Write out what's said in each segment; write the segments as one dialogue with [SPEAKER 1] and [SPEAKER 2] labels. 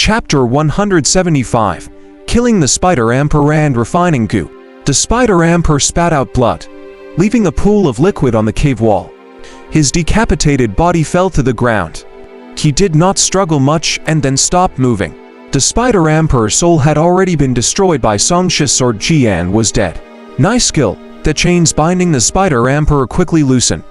[SPEAKER 1] Chapter 175. Killing the Spider Emperor and Refining Goo. The Spider Emperor spat out blood, leaving a pool of liquid on the cave wall. His decapitated body fell to the ground. He did not struggle much and then stopped moving. The Spider Emperor's soul had already been destroyed by Songshi's sword. Jian was dead. Nice skill. The chains binding the Spider Emperor quickly loosened.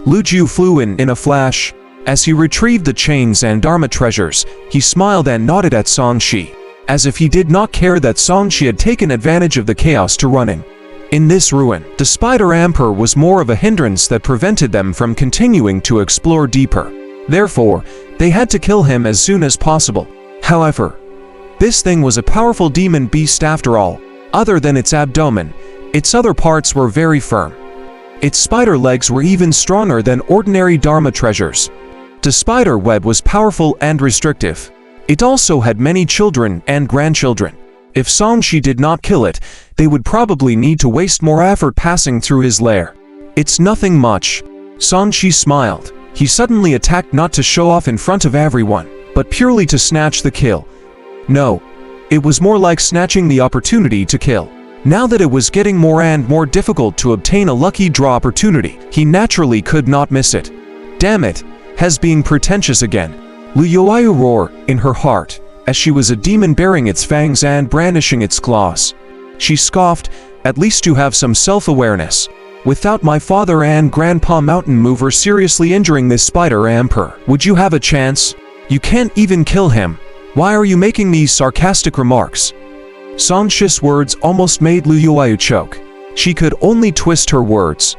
[SPEAKER 1] Lu Jiu flew in a flash. As he retrieved the chains and Dharma treasures, he smiled and nodded at Songshi, as if he did not care that Songshi had taken advantage of the chaos to run in. In this ruin, the Spider Emperor was more of a hindrance that prevented them from continuing to explore deeper. Therefore, they had to kill him as soon as possible. However, this thing was a powerful demon beast after all. Other than its abdomen, its other parts were very firm. Its spider legs were even stronger than ordinary Dharma treasures. The spider web was powerful and restrictive. It also had many children and grandchildren. If Songshi did not kill it, they would probably need to waste more effort passing through his lair. It's nothing much. Songshi smiled. He suddenly attacked not to show off in front of everyone, but purely to snatch the kill. No, it was more like snatching the opportunity to kill. Now that it was getting more and more difficult to obtain a lucky draw opportunity, he naturally could not miss it. Damn it, has being pretentious again. Lu Yuayu roared in her heart, as she was a demon bearing its fangs and brandishing its claws. She scoffed, at least you have some self-awareness. Without my father and grandpa Mountain Mover seriously injuring this Spider Emperor, would you have a chance? You can't even kill him. Why are you making these sarcastic remarks? Songshi's words almost made Lu Yuayu choke. She could only twist her words.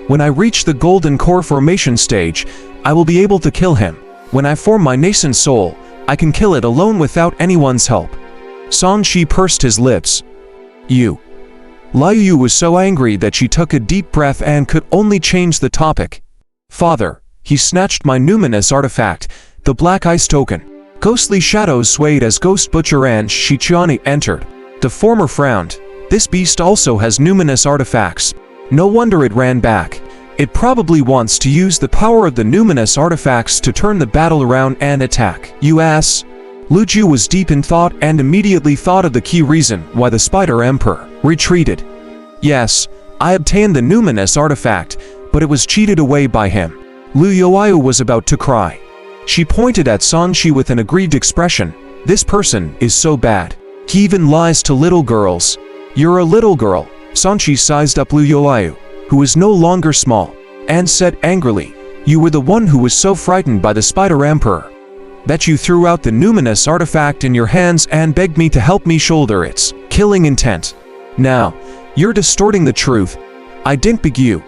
[SPEAKER 1] When I reach the Golden Core formation stage, I will be able to kill him. When I form my nascent soul, I can kill it alone without anyone's help. Songshi pursed his lips. You. Liu was so angry that she took a deep breath and could only change the topic. Father, he snatched my numinous artifact, the Black Ice Token. Ghostly shadows swayed as Ghost Butcher and Shichiani entered. The former frowned. This beast also has numinous artifacts. No wonder it ran back. It probably wants to use the power of the numinous artifacts to turn the battle around and attack. You ass. Lu Jiu was deep in thought and immediately thought of the key reason why the Spider Emperor retreated. Yes, I obtained the numinous artifact, but it was cheated away by him. Lu Yuayu was about to cry. She pointed at Songshi with an aggrieved expression. This person is so bad. He even lies to little girls. You're a little girl. Songshi sized up Lu Yuayu, who was no longer small, and said angrily, you were the one who was so frightened by the Spider Emperor that you threw out the numinous artifact in your hands and begged me to help me shoulder its killing intent. Now, you're distorting the truth. I didn't beg you.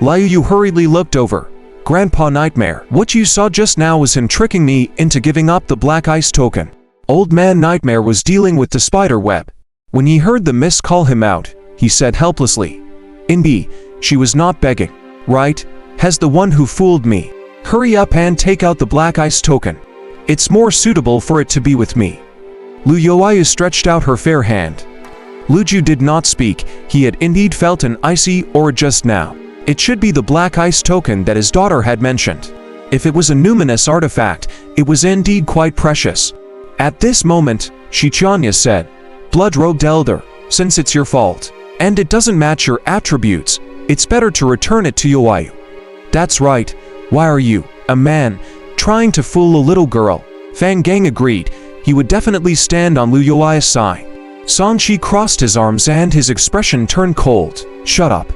[SPEAKER 1] Liu hurriedly looked over. Grandpa Nightmare, what you saw just now was him tricking me into giving up the Black Ice Token. Old Man Nightmare was dealing with the spider web. When he heard the mist call him out, he said helplessly, Inbi, she was not begging, right? Has the one who fooled me. Hurry up and take out the Black Ice Token. It's more suitable for it to be with me. Lu Yuayu stretched out her fair hand. Lu Jiu did not speak. He had indeed felt an icy aura just now. It should be the Black Ice Token that his daughter had mentioned. If it was a numinous artifact, it was indeed quite precious. At this moment, Shichianya said, Blood-robed elder, since it's your fault, and it doesn't match your attributes, it's better to return it to Yuayu. That's right. Why are you, a man, trying to fool a little girl? Fang Gang agreed. He would definitely stand on Lu Yuayu's side. Songshi crossed his arms and his expression turned cold. Shut up.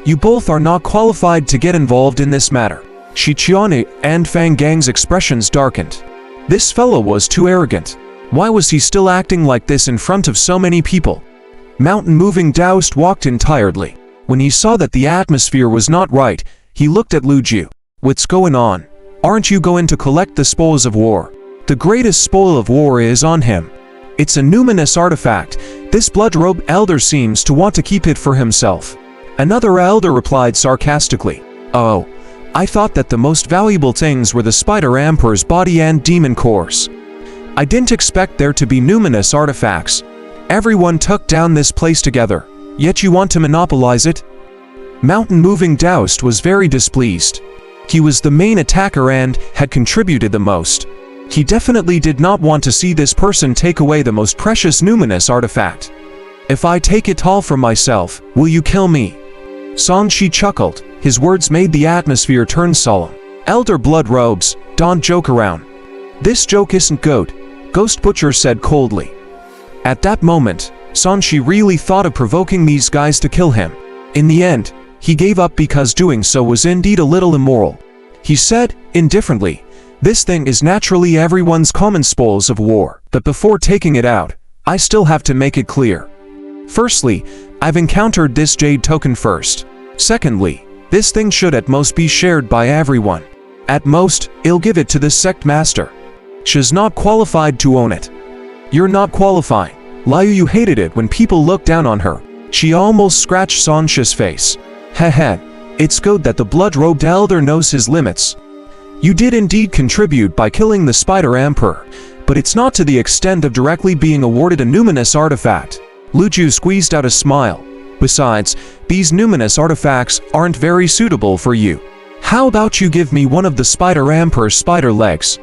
[SPEAKER 1] You both are not qualified to get involved in this matter. Shichiane and Fang Gang's expressions darkened. This fellow was too arrogant. Why was he still acting like this in front of so many people? Mountain Moving Daoist walked in tiredly. When he saw that the atmosphere was not right, he looked at Lu Jiu. What's going on? Aren't you going to collect the spoils of war? The greatest spoil of war is on him. It's a numinous artifact. This blood-robed elder seems to want to keep it for himself. Another elder replied sarcastically, Oh, I thought that the most valuable things were the Spider Emperor's body and demon cores. I didn't expect there to be numinous artifacts. Everyone took down this place together, yet you want to monopolize it? Mountain Moving Daoist was very displeased. He was the main attacker and had contributed the most. He definitely did not want to see this person take away the most precious numinous artifact. If I take it all for myself, will you kill me? Sanshi chuckled. His words made the atmosphere turn solemn. Elder Blood Robes, don't joke around. This joke isn't good, Ghost Butcher said coldly. At that moment, Sanshi really thought of provoking these guys to kill him. In the end, he gave up because doing so was indeed a little immoral. He said, indifferently, this thing is naturally everyone's common spoils of war, but before taking it out, I still have to make it clear. Firstly, I've encountered this jade token first. Secondly, this thing should at most be shared by everyone. At most, I'll give it to the sect master. She's not qualified to own it. You're not qualified. Liu Yu hated it when people looked down on her. She almost scratched Sanshi's face. Heh, it's good that the blood-robed elder knows his limits. You did indeed contribute by killing the Spider Emperor, but it's not to the extent of directly being awarded a numinous artifact. Lu Ju squeezed out a smile. Besides, these numinous artifacts aren't very suitable for you. How about you give me one of the Spider Emperor's spider legs?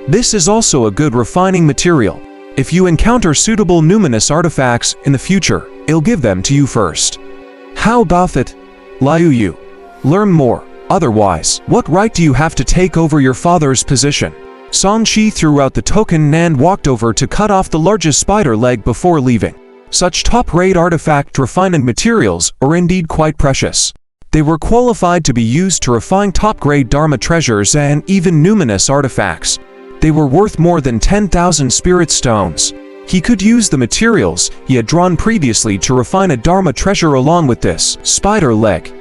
[SPEAKER 1] This is also a good refining material. If you encounter suitable numinous artifacts in the future, I'll give them to you first. How about it? Liu Yu. Learn more. Otherwise, what right do you have to take over your father's position? Sanshi threw out the token and walked over to cut off the largest spider leg before leaving. Such top-rate artifact refinement materials are indeed quite precious. They were qualified to be used to refine top-grade Dharma treasures and even numinous artifacts. They were worth more than 10,000 spirit stones. He could use the materials he had drawn previously to refine a Dharma treasure along with this spider leg.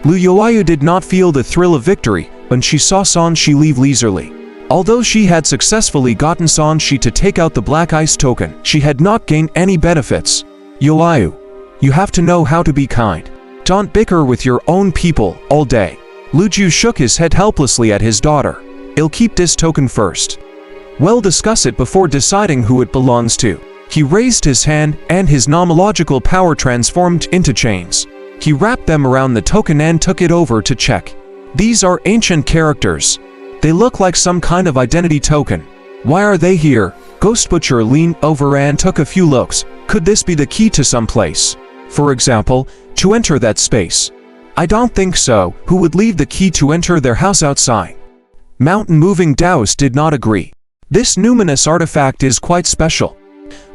[SPEAKER 1] Lu Yuayu did not feel the thrill of victory when she saw Sanshi leave leisurely. Although she had successfully gotten Sanshi to take out the black ice token, she had not gained any benefits. Yuayu, you have to know how to be kind. Don't bicker with your own people all day. Lu Ju shook his head helplessly at his daughter. I'll keep this token first. We'll discuss it before deciding who it belongs to. He raised his hand and his nomological power transformed into chains. He wrapped them around the token and took it over to check. These are ancient characters. They look like some kind of identity token. Why are they here? Ghost Butcher leaned over and took a few looks. Could this be the key to some place? For example, to enter that space. I don't think so. Who would leave the key to enter their house outside? Mountain Moving Taoist did not agree. This numinous artifact is quite special.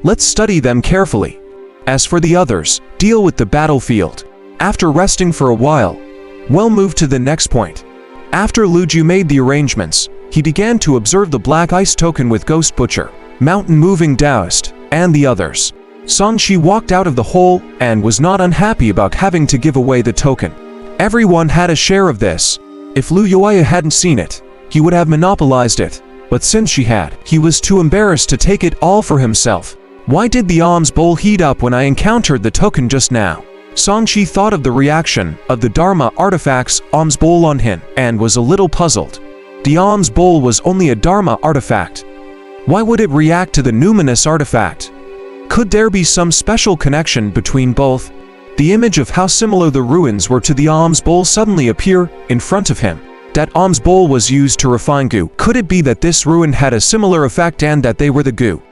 [SPEAKER 1] Let's study them carefully. As for the others, deal with the battlefield. After resting for a while, we'll move to the next point. After Lu Ju made the arrangements, he began to observe the black ice token with Ghost Butcher, Mountain Moving Taoist, and the others. Sanshi walked out of the hole and was not unhappy about having to give away the token. Everyone had a share of this. If Lu Yuaya hadn't seen it, he would have monopolized it, but since she had, he was too embarrassed to take it all for himself. Why did the alms bowl heat up when I encountered the token just now? Sanshi thought of the reaction of the Dharma artifact's alms bowl on him and was a little puzzled. The alms bowl was only a Dharma artifact. Why would it react to the numinous artifact? Could there be some special connection between both? The image of how similar the ruins were to the alms bowl suddenly appeared in front of him. That alms bowl was used to refine goo. Could it be that this ruin had a similar effect and that they were the goo?